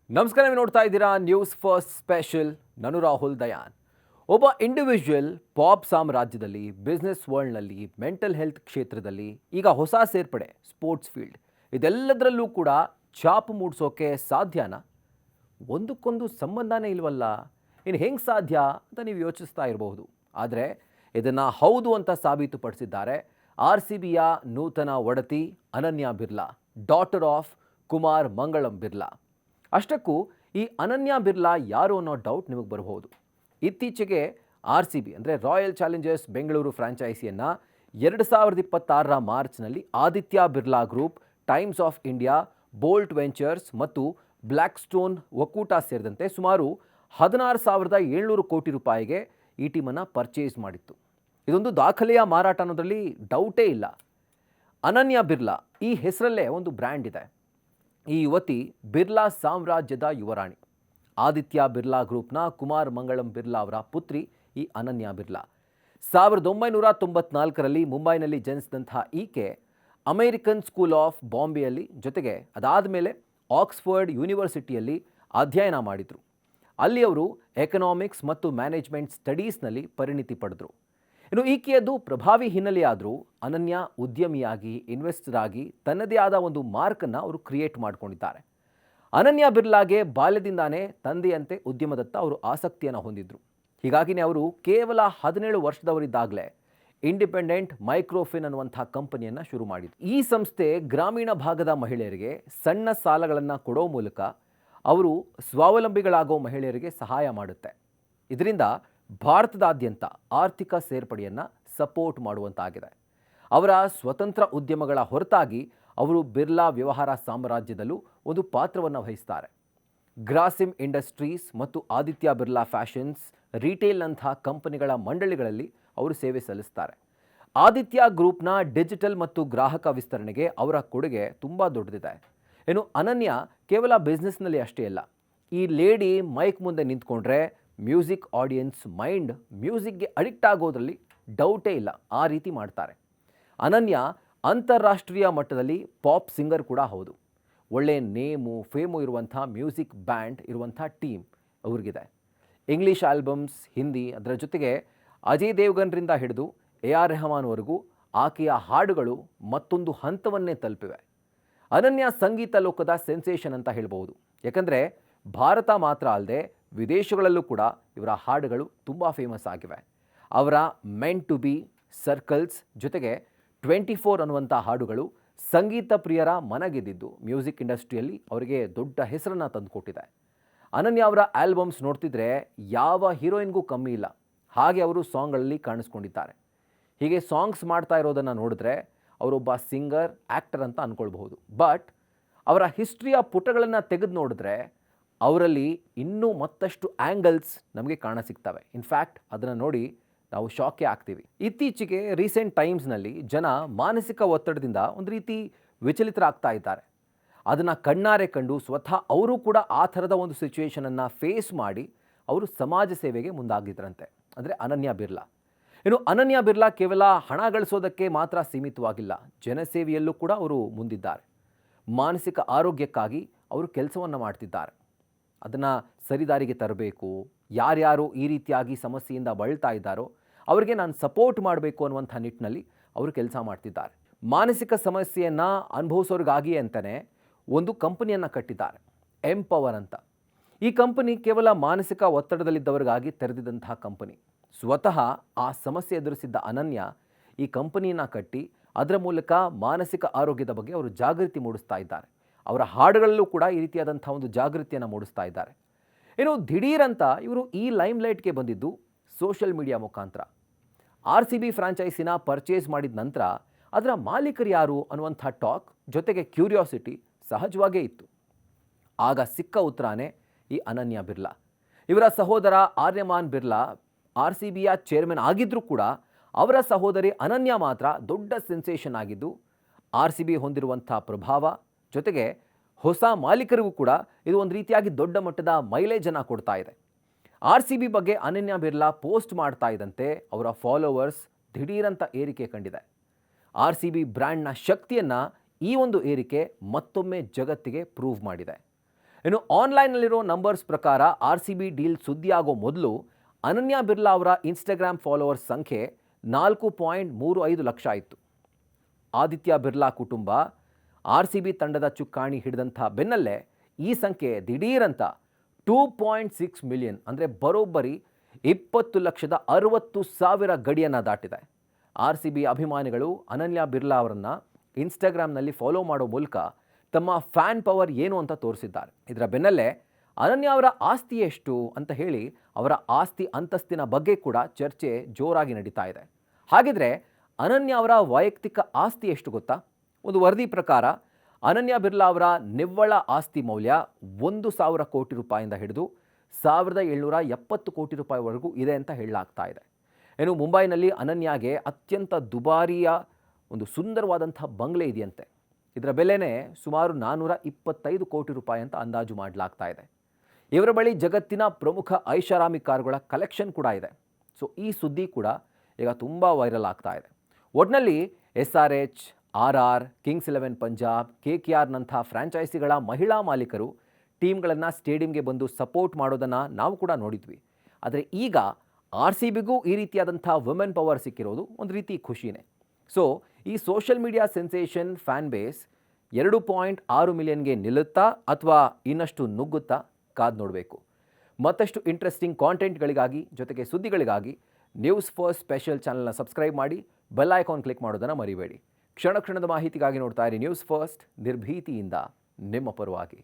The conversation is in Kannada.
ನಮಸ್ಕಾರ, ನೀವು ನೋಡ್ತಾ ಇದ್ದೀರಾ ನ್ಯೂಸ್ ಫಸ್ಟ್ ಸ್ಪೆಷಲ್. ನಾನು ರಾಹುಲ್ ದಯಾನ್. ಒಬ್ಬ ಇಂಡಿವಿಜುವಲ್ ಪಾಪ್ ಸಾಮ್ರಾಜ್ಯದಲ್ಲಿ, ಬಿಸ್ನೆಸ್ ವರ್ಲ್ಡ್ನಲ್ಲಿ, ಮೆಂಟಲ್ ಹೆಲ್ತ್ ಕ್ಷೇತ್ರದಲ್ಲಿ ಈಗ ಹೊಸ ಸೇರ್ಪಡೆ ಸ್ಪೋರ್ಟ್ಸ್ ಫೀಲ್ಡ್, ಇದೆಲ್ಲದರಲ್ಲೂ ಕೂಡ ಛಾಪು ಮೂಡಿಸೋಕೆ ಸಾಧ್ಯನಾ? ಒಂದಕ್ಕೊಂದು ಸಂಬಂಧನೇ ಇಲ್ವಲ್ಲ, ಇನ್ನು ಹೆಂಗೆ ಸಾಧ್ಯ ಅಂತ ನೀವು ಯೋಚಿಸ್ತಾ ಇರಬಹುದು. ಆದರೆ ಇದನ್ನು ಹೌದು ಅಂತ ಸಾಬೀತುಪಡಿಸಿದ್ದಾರೆ RCBಯ ನೂತನ ಒಡತಿ ಅನನ್ಯಾ ಬಿರ್ಲಾ, ಡಾಟರ್ ಆಫ್ ಕುಮಾರ್ ಮಂಗಳಂ ಬಿರ್ಲಾ. ಅಷ್ಟಕ್ಕೂ ಈ ಅನನ್ಯಾ ಬಿರ್ಲಾ ಯಾರು ಅನ್ನೋ ಡೌಟ್ ನಿಮಗೆ ಬರಬಹುದು. ಇತ್ತೀಚೆಗೆ RCB ಅಂದರೆ ರಾಯಲ್ ಚಾಲೆಂಜರ್ಸ್ ಬೆಂಗಳೂರು ಫ್ರಾಂಚೈಸಿಯನ್ನು 2026ರ ಮಾರ್ಚ್ನಲ್ಲಿ Aditya Birla group, times of India, bolt ventures ಮತ್ತು ಬ್ಲ್ಯಾಕ್ ಸ್ಟೋನ್ ಒಕ್ಕೂಟ ಸೇರಿದಂತೆ ಸುಮಾರು 16,700 ಕೋಟಿ ರೂಪಾಯಿಗೆ ಈ ಟೀಮನ್ನು ಪರ್ಚೇಸ್ ಮಾಡಿತ್ತು. ಇದೊಂದು ದಾಖಲೆಯ ಮಾರಾಟ ಅನ್ನೋದರಲ್ಲಿ ಡೌಟೇ ಇಲ್ಲ. ಅನನ್ಯಾ ಬಿರ್ಲಾ ಈ ಹೆಸರಲ್ಲೇ ಒಂದು ಬ್ರ್ಯಾಂಡ್ ಇದೆ. ಈ ಯುವತಿ ಬಿರ್ಲಾ ಸಾಮ್ರಾಜ್ಯದ ಯುವರಾಣಿ. ಆದಿತ್ಯ ಬಿರ್ಲಾ ಗ್ರೂಪ್ನ ಕುಮಾರ್ ಮಂಗಳಂ ಬಿರ್ಲಾ ಅವರ ಪುತ್ರಿ ಈ ಅನನ್ಯಾ ಬಿರ್ಲಾ. 1994ರಲ್ಲಿ ಮುಂಬೈನಲ್ಲಿ ಜನಿಸಿದಂತಹ ಈಕೆ ಅಮೇರಿಕನ್ ಸ್ಕೂಲ್ ಆಫ್ ಬಾಂಬೆಯಲ್ಲಿ, ಜೊತೆಗೆ ಅದಾದ ಮೇಲೆ ಆಕ್ಸ್ಫರ್ಡ್ ಯೂನಿವರ್ಸಿಟಿಯಲ್ಲಿ ಅಧ್ಯಯನ ಮಾಡಿದರು. ಅಲ್ಲಿ ಅವರು ಎಕನಾಮಿಕ್ಸ್ ಮತ್ತು ಮ್ಯಾನೇಜ್ಮೆಂಟ್ ಸ್ಟಡೀಸ್ನಲ್ಲಿ ಪರಿಣಿತಿ ಪಡೆದರು. ಇನ್ನು ಈಕೆಯದ್ದು ಪ್ರಭಾವಿ ಹಿನ್ನೆಲೆಯಾದರೂ ಅನನ್ಯಾ ಉದ್ಯಮಿಯಾಗಿ, ಇನ್ವೆಸ್ಟರ್ ಆಗಿ ತನ್ನದೇ ಆದ ಒಂದು ಮಾರ್ಕನ್ನು ಅವರು ಕ್ರಿಯೇಟ್ ಮಾಡಿಕೊಂಡಿದ್ದಾರೆ. ಅನನ್ಯಾ ಬಿರ್ಲಾಗೆ ಬಾಲ್ಯದಿಂದಾನೇ ತಂದೆಯಂತೆ ಉದ್ಯಮದತ್ತ ಅವರು ಆಸಕ್ತಿಯನ್ನು ಹೊಂದಿದ್ರು. ಹೀಗಾಗಿನೇ ಅವರು ಕೇವಲ 17 ವರ್ಷದವರಿದ್ದಾಗಲೇ ಇಂಡಿಪೆಂಡೆಂಟ್ ಮೈಕ್ರೋಫಿನ್ ಅನ್ನುವಂಥ ಕಂಪನಿಯನ್ನು ಶುರು ಮಾಡಿದ್ರು. ಈ ಸಂಸ್ಥೆ ಗ್ರಾಮೀಣ ಭಾಗದ ಮಹಿಳೆಯರಿಗೆ ಸಣ್ಣ ಸಾಲಗಳನ್ನು ಕೊಡೋ ಮೂಲಕ ಅವರು ಸ್ವಾವಲಂಬಿಗಳಾಗೋ ಮಹಿಳೆಯರಿಗೆ ಸಹಾಯ ಮಾಡುತ್ತೆ. ಇದರಿಂದ ಭಾರತದಾದ್ಯಂತ ಆರ್ಥಿಕ ಸೇರ್ಪಡೆಯನ್ನು ಸಪೋರ್ಟ್ ಮಾಡುವಂತಾಗಿದೆ. ಅವರ ಸ್ವತಂತ್ರ ಉದ್ಯಮಗಳ ಹೊರತಾಗಿ ಅವರು ಬಿರ್ಲಾ ವ್ಯವಹಾರ ಸಾಮ್ರಾಜ್ಯದಲ್ಲೂ ಒಂದು ಪಾತ್ರವನ್ನು ವಹಿಸ್ತಾರೆ. ಗ್ರಾಸಿಮ್ ಇಂಡಸ್ಟ್ರೀಸ್ ಮತ್ತು ಆದಿತ್ಯ ಬಿರ್ಲಾ ಫ್ಯಾಷನ್ಸ್, ರಿಟೇಲ್ನಂಥ ಕಂಪನಿಗಳ ಮಂಡಳಿಗಳಲ್ಲಿ ಅವರು ಸೇವೆ ಸಲ್ಲಿಸ್ತಾರೆ. ಆದಿತ್ಯ ಗ್ರೂಪ್ನ ಡಿಜಿಟಲ್ ಮತ್ತು ಗ್ರಾಹಕ ವಿಸ್ತರಣೆಗೆ ಅವರ ಕೊಡುಗೆ ತುಂಬ ದೊಡ್ಡದಿದೆ. ಇನ್ನು ಅನನ್ಯಾ ಕೇವಲ ಬಿಸ್ನೆಸ್ನಲ್ಲಿ ಅಷ್ಟೇ ಅಲ್ಲ, ಈ ಲೇಡಿ ಮೈಕ್ ಮುಂದೆ ನಿಂತ್ಕೊಂಡ್ರೆ ಮ್ಯೂಸಿಕ್ ಆಡಿಯನ್ಸ್ ಮೈಂಡ್ ಮ್ಯೂಸಿಕ್ಗೆ ಅಡಿಕ್ಟ್ ಆಗೋದ್ರಲ್ಲಿ ಡೌಟೇ ಇಲ್ಲ, ಆ ರೀತಿ ಮಾಡ್ತಾರೆ. ಅನನ್ಯಾ ಅಂತಾರಾಷ್ಟ್ರೀಯ ಮಟ್ಟದಲ್ಲಿ ಪಾಪ್ ಸಿಂಗರ್ ಕೂಡ ಹೌದು. ಒಳ್ಳೆಯ ನೇಮು ಫೇಮು ಇರುವಂಥ ಮ್ಯೂಸಿಕ್ ಬ್ಯಾಂಡ್ ಇರುವಂಥ ಟೀಮ್ ಅವ್ರಿಗಿದೆ. ಇಂಗ್ಲೀಷ್ ಆಲ್ಬಮ್ಸ್, ಹಿಂದಿ, ಅದರ ಜೊತೆಗೆ ಅಜಯ್ ದೇವ್ಗನ್ರಿಂದ ಹಿಡಿದು AR ರೆಹಮಾನ್ವರೆಗೂ ಆಕೆಯ ಹಾಡುಗಳು ಮತ್ತೊಂದು ಹಂತವನ್ನೇ ತಲುಪಿವೆ. ಅನನ್ಯಾ ಸಂಗೀತ ಲೋಕದ ಸೆನ್ಸೇಷನ್ ಅಂತ ಹೇಳ್ಬೋದು. ಯಾಕಂದರೆ ಭಾರತ ಮಾತ್ರ ಅಲ್ಲದೆ ವಿದೇಶಗಳಲ್ಲೂ ಕೂಡ ಇವರ ಹಾಡುಗಳು ತುಂಬ ಫೇಮಸ್ ಆಗಿವೆ. ಅವರ ಮೆಂಟ್ ಟು ಬಿ, ಸರ್ಕಲ್ಸ್, ಜೊತೆಗೆ 24 ಅನ್ನುವಂಥ ಹಾಡುಗಳು ಸಂಗೀತ ಪ್ರಿಯರ ಮನಗೆದ್ದಿದ್ದು ಮ್ಯೂಸಿಕ್ ಇಂಡಸ್ಟ್ರಿಯಲ್ಲಿ ಅವರಿಗೆ ದೊಡ್ಡ ಹೆಸರನ್ನು ತಂದುಕೊಟ್ಟಿದೆ. ಅನನ್ಯಾ ಅವರ ಆಲ್ಬಮ್ಸ್ ನೋಡ್ತಿದ್ರೆ ಯಾವ ಹೀರೋಯಿನ್ಗೂ ಕಮ್ಮಿ ಇಲ್ಲ, ಹಾಗೆ ಅವರು ಸಾಂಗ್ಗಳಲ್ಲಿ ಕಾಣಿಸ್ಕೊಂಡಿದ್ದಾರೆ. ಹೀಗೆ ಸಾಂಗ್ಸ್ ಮಾಡ್ತಾ ಇರೋದನ್ನು ನೋಡಿದ್ರೆ ಅವರೊಬ್ಬ ಸಿಂಗರ್, ಆ್ಯಕ್ಟರ್ ಅಂತ ಅಂದ್ಕೊಳ್ಬಹುದು. ಬಟ್ ಅವರ ಹಿಸ್ಟ್ರಿಯ ಪುಟಗಳನ್ನು ತೆಗೆದು ನೋಡಿದ್ರೆ ಅವರಲ್ಲಿ ಇನ್ನೂ ಮತ್ತಷ್ಟು ಆ್ಯಂಗಲ್ಸ್ ನಮಗೆ ಕಾಣಸಿಗ್ತವೆ. ಇನ್ಫ್ಯಾಕ್ಟ್ ಅದನ್ನು ನೋಡಿ ನಾವು ಶಾಕೇ ಆಗ್ತೀವಿ. ಇತ್ತೀಚೆಗೆ ರೀಸೆಂಟ್ ಟೈಮ್ಸ್ನಲ್ಲಿ ಜನ ಮಾನಸಿಕ ಒತ್ತಡದಿಂದ ಒಂದು ರೀತಿ ವಿಚಲಿತರಾಗ್ತಾ ಇದ್ದಾರೆ. ಅದನ್ನು ಕಣ್ಣಾರೆ ಕಂಡು ಸ್ವತಃ ಅವರು ಕೂಡ ಆ ಥರದ ಒಂದು ಸಿಚುವೇಷನನ್ನು ಫೇಸ್ ಮಾಡಿ ಅವರು ಸಮಾಜ ಸೇವೆಗೆ ಮುಂದಾಗಿದ್ರಂತೆ, ಅಂದರೆ ಅನನ್ಯಾ ಬಿರ್ಲಾ. ಇನ್ನು ಅನನ್ಯಾ ಬಿರ್ಲಾ ಕೇವಲ ಹಣ ಗಳಿಸೋದಕ್ಕೆ ಮಾತ್ರ ಸೀಮಿತವಾಗಿಲ್ಲ, ಜನಸೇವೆಯಲ್ಲೂ ಕೂಡ ಅವರು ಮುಂದಿದ್ದಾರೆ. ಮಾನಸಿಕ ಆರೋಗ್ಯಕ್ಕಾಗಿ ಅವರು ಕೆಲಸವನ್ನು ಮಾಡ್ತಿದ್ದಾರೆ. ಅದನ್ನು ಸರಿದಾರಿಗೆ ತರಬೇಕು, ಯಾರ್ಯಾರು ಈ ರೀತಿಯಾಗಿ ಸಮಸ್ಯೆಯಿಂದ ಬಳಲ್ತಾ ಇದ್ದಾರೋ ಅವರಿಗೆ ನಾನು ಸಪೋರ್ಟ್ ಮಾಡಬೇಕು ಅನ್ನುವಂಥ ನಿಟ್ಟಿನಲ್ಲಿ ಅವರು ಕೆಲಸ ಮಾಡ್ತಿದ್ದಾರೆ. ಮಾನಸಿಕ ಸಮಸ್ಯೆಯನ್ನು ಅನುಭವಿಸೋರಿಗಾಗಿಯೇ ಅಂತಲೇ ಒಂದು ಕಂಪನಿಯನ್ನು ಕಟ್ಟಿದ್ದಾರೆ, ಎಂಪವರ್ ಅಂತ. ಈ ಕಂಪನಿ ಕೇವಲ ಮಾನಸಿಕ ಒತ್ತಡದಲ್ಲಿದ್ದವರಿಗಾಗಿ ತೆರೆದಿದ್ದಂತಹ ಕಂಪನಿ. ಸ್ವತಃ ಆ ಸಮಸ್ಯೆ ಎದುರಿಸಿದ್ದ ಅನನ್ಯಾ ಈ ಕಂಪನಿಯನ್ನು ಕಟ್ಟಿ ಅದರ ಮೂಲಕ ಮಾನಸಿಕ ಆರೋಗ್ಯದ ಬಗ್ಗೆ ಅವರು ಜಾಗೃತಿ ಮೂಡಿಸ್ತಾ ಇದ್ದಾರೆ. ಅವರ ಹಾಡುಗಳಲ್ಲೂ ಕೂಡ ಈ ರೀತಿಯಾದಂಥ ಒಂದು ಜಾಗೃತಿಯನ್ನು ಮೂಡಿಸ್ತಾ ಇದ್ದಾರೆ. ಇನ್ನು ದಿಢೀರಂತ ಇವರು ಈ ಲೈಮ್ಲೈಟ್ಗೆ ಬಂದಿದ್ದು ಸೋಷಿಯಲ್ ಮೀಡಿಯಾ ಮುಖಾಂತರ. RCB ಫ್ರಾಂಚೈಸಿನ ಪರ್ಚೇಸ್ ಮಾಡಿದ ನಂತರ ಅದರ ಮಾಲೀಕರು ಯಾರು ಅನ್ನುವಂಥ ಟಾಕ್, ಜೊತೆಗೆ ಕ್ಯೂರಿಯಾಸಿಟಿ ಸಹಜವಾಗೇ ಇತ್ತು. ಆಗ ಸಿಕ್ಕ ಉತ್ತರನೇ ಈ ಅನನ್ಯಾ ಬಿರ್ಲಾ. ಇವರ ಸಹೋದರ ಆರ್ಯಮಾನ್ ಬಿರ್ಲಾ RCBಯ ಚೇರ್ಮನ್ ಆಗಿದ್ದರೂ ಕೂಡ ಅವರ ಸಹೋದರಿ ಅನನ್ಯಾ ಮಾತ್ರ ದೊಡ್ಡ ಸೆನ್ಸೇಷನ್ ಆಗಿದ್ದು, RCB ಹೊಂದಿರುವಂಥ ಪ್ರಭಾವ, ಜೊತೆಗೆ ಹೊಸ ಮಾಲೀಕರಿಗೂ ಕೂಡ ಇದು ಒಂದು ರೀತಿಯಾಗಿ ದೊಡ್ಡ ಮಟ್ಟದ ಮೈಲೇಜನ್ನು ಕೊಡ್ತಾ ಇದೆ. RCB ಬಗ್ಗೆ ಅನನ್ಯಾ ಬಿರ್ಲಾ ಪೋಸ್ಟ್ ಮಾಡ್ತಾ ಇದ್ದಂತೆ ಅವರ ಫಾಲೋವರ್ಸ್ ದಿಢೀರಂತ ಏರಿಕೆ ಕಂಡಿದೆ. RCB ಬ್ರ್ಯಾಂಡ್ನ ಶಕ್ತಿಯನ್ನು ಈ ಒಂದು ಏರಿಕೆ ಮತ್ತೊಮ್ಮೆ ಜಗತ್ತಿಗೆ ಪ್ರೂವ್ ಮಾಡಿದೆ. ಇನ್ನು ಆನ್ಲೈನ್ನಲ್ಲಿರೋ ನಂಬರ್ಸ್ ಪ್ರಕಾರ RCB ಡೀಲ್ ಸುದ್ದಿಯಾಗೋ ಮೊದಲು ಅನನ್ಯ ಬಿರ್ಲಾ ಅವರ ಇನ್ಸ್ಟಾಗ್ರಾಮ್ ಫಾಲೋವರ್ಸ್ ಸಂಖ್ಯೆ 4.35 ಲಕ್ಷ ಇತ್ತು. ಆದಿತ್ಯ ಬಿರ್ಲಾ ಕುಟುಂಬ RCB ತಂಡದ ಚುಕ್ಕಾಣಿ ಹಿಡಿದಂಥ ಬೆನ್ನಲ್ಲೇ ಈ ಸಂಖ್ಯೆ ದಿಢೀರಂತ 2.6 ಮಿಲಿಯನ್ ಅಂದರೆ ಬರೋಬ್ಬರಿ 20,60,000 ಗಡಿಯನ್ನು ದಾಟಿದೆ. RCB ಅಭಿಮಾನಿಗಳು ಅನನ್ಯ ಬಿರ್ಲಾ ಅವರನ್ನು ಇನ್ಸ್ಟಾಗ್ರಾಮ್ನಲ್ಲಿ ಫಾಲೋ ಮಾಡೋ ಮೂಲಕ ತಮ್ಮ ಫ್ಯಾನ್ ಪವರ್ ಏನು ಅಂತ ತೋರಿಸಿದ್ದಾರೆ. ಇದರ ಬೆನ್ನಲ್ಲೇ ಅನನ್ಯ ಅವರ ಆಸ್ತಿ ಎಷ್ಟು ಅಂತ ಹೇಳಿ ಅವರ ಆಸ್ತಿ ಅಂತಸ್ತಿನ ಬಗ್ಗೆ ಕೂಡ ಚರ್ಚೆ ಜೋರಾಗಿ ನಡೀತಾ ಇದೆ. ಹಾಗಿದ್ರೆ ಅನನ್ಯ ಅವರ ವೈಯಕ್ತಿಕ ಆಸ್ತಿ ಎಷ್ಟು ಗೊತ್ತಾ? ಒಂದು ವರದಿ ಪ್ರಕಾರ ಅನನ್ಯ ಬಿರ್ಲಾ ಅವರ ನಿವ್ವಳ ಆಸ್ತಿ ಮೌಲ್ಯ 1,000 ಕೋಟಿ ರೂಪಾಯಿಂದ ಹಿಡಿದು 1,770 ಕೋಟಿ ರೂಪಾಯಿವರೆಗೂ ಇದೆ ಅಂತ ಹೇಳಲಾಗ್ತಾ ಇದೆ. ಇನ್ನು ಮುಂಬೈನಲ್ಲಿ ಅನನ್ಯಾಗೆ ಅತ್ಯಂತ ದುಬಾರಿಯ ಒಂದು ಸುಂದರವಾದಂಥ ಬಂಗ್ಲೆ ಇದೆಯಂತೆ. ಇದರ ಬೆಲೆನೇ ಸುಮಾರು 425 ಕೋಟಿ ರೂಪಾಯಿ ಅಂತ ಅಂದಾಜು ಮಾಡಲಾಗ್ತಾ ಇದೆ. ಇವರ ಬಳಿ ಜಗತ್ತಿನ ಪ್ರಮುಖ ಐಷಾರಾಮಿ ಕಾರುಗಳ ಕಲೆಕ್ಷನ್ ಕೂಡ ಇದೆ. ಸೊ ಈ ಸುದ್ದಿ ಕೂಡ ಈಗ ತುಂಬ ವೈರಲ್ ಆಗ್ತಾ ಇದೆ. ಒಟ್ಟಿನಲ್ಲಿ SRH, RR, ಕಿಂಗ್ಸ್ 11 ಪಂಜಾಬ್, KKRನಂಥ ಫ್ರಾಂಚೈಸಿಗಳ ಮಹಿಳಾ ಮಾಲೀಕರು ಟೀಮ್ಗಳನ್ನು ಸ್ಟೇಡಿಯಂಗೆ ಬಂದು ಸಪೋರ್ಟ್ ಮಾಡೋದನ್ನು ನಾವು ಕೂಡ ನೋಡಿದ್ವಿ. ಆದರೆ ಈಗ RCBಗೂ ಈ ರೀತಿಯಾದಂಥ ವುಮೆನ್ ಪವರ್ ಸಿಕ್ಕಿರೋದು ಒಂದು ರೀತಿ ಖುಷಿನೇ. ಸೊ ಈ social media sensation fan base 2.6 ಮಿಲಿಯನ್ಗೆ ನಿಲ್ಲುತ್ತಾ ಅಥವಾ ಇನ್ನಷ್ಟು ನುಗ್ಗುತ್ತಾ ಕಾದು ನೋಡಬೇಕು. ಮತ್ತಷ್ಟು ಇಂಟ್ರೆಸ್ಟಿಂಗ್ ಕಾಂಟೆಂಟ್ಗಳಿಗಾಗಿ ಜೊತೆಗೆ ಸುದ್ದಿಗಳಿಗಾಗಿ ನ್ಯೂಸ್ ಫಸ್ಟ್ ಸ್ಪೆಷಲ್ ಚಾನಲ್ನ ಸಬ್ಸ್ಕ್ರೈಬ್ ಮಾಡಿ, ಬೆಲ್ ಐಕಾನ್ ಕ್ಲಿಕ್ ಮಾಡೋದನ್ನು ಮರಿಬೇಡಿ. ಕ್ಷಣ ಕ್ಷಣದ ಮಾಹಿತಿಗಾಗಿ ನೋಡ್ತಾ ಇರಿ ನ್ಯೂಸ್ ಫಸ್ಟ್, ನಿರ್ಭೀತಿಯಿಂದ ನಿಮ್ಮ ಪರವಾಗಿ.